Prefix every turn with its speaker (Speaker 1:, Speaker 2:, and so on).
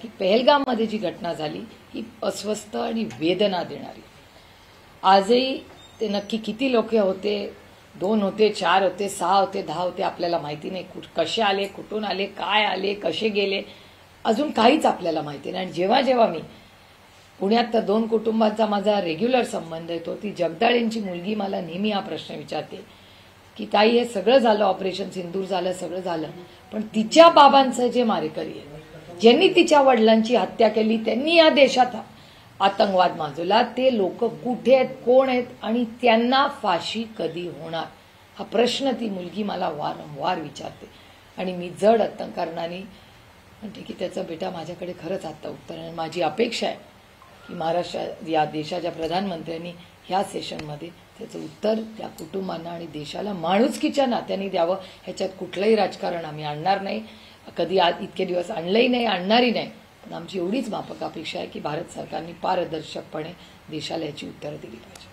Speaker 1: की पहलगाममध्ये जी घटना झाली ही अस्वस्थ आणि वेदना देणारी। आजही ते नक्की किती लोक होते, 2 होते, 4 होते, 6 होते, 10 होते, आपल्याला माहिती नाही। कसे आले, कुठून आले, काय आले, कसे गेले, अजून काहीच आपल्याला माहिती नाही। आणि जेव्हा जेव्हा मी पुण्यात त्या 2 कुटुंबांचा माझा रेग्युलर संबंध येतो, ती जगदाळेंची मुलगी मला नेहमी हा प्रश्न विचारते की ताई हे सगळं झालं, ऑपरेशन सिंदूर झालं, सगळं झालं, पण तिच्या बाबांचं जे मारेकरी आहे, ज्यांनी तिच्या वडिलांची हत्या केली, त्यांनी या देशात आतंकवाद माजवला, ते लोक कुठे आहेत, कोण आहेत आणि त्यांना फाशी कधी होणार, हा प्रश्न ती मुलगी मला वारंवार विचारते। आणि मी जड अंतकरणाने म्हणते की त्याचं बेटा माझ्याकडे खरंच आता उत्तर आहे। माझी अपेक्षा आहे की महाराष्ट्र या देशाच्या प्रधानमंत्र्यांनी ह्या सेशनमध्ये त्याचं उत्तर त्या कुटुंबांना आणि देशाला माणुसकीच्या नात्याने द्यावं। ह्याच्यात कुठलंही राजकारण आम्ही आणणार नाही, कधी आज इतके दिवस आणलंही नाही, आणणारही नाही। पण आमची एवढीच माफक अपेक्षा आहे की भारत सरकारने पारदर्शकपणे देशाला याची उत्तरं दिली पाहिजे।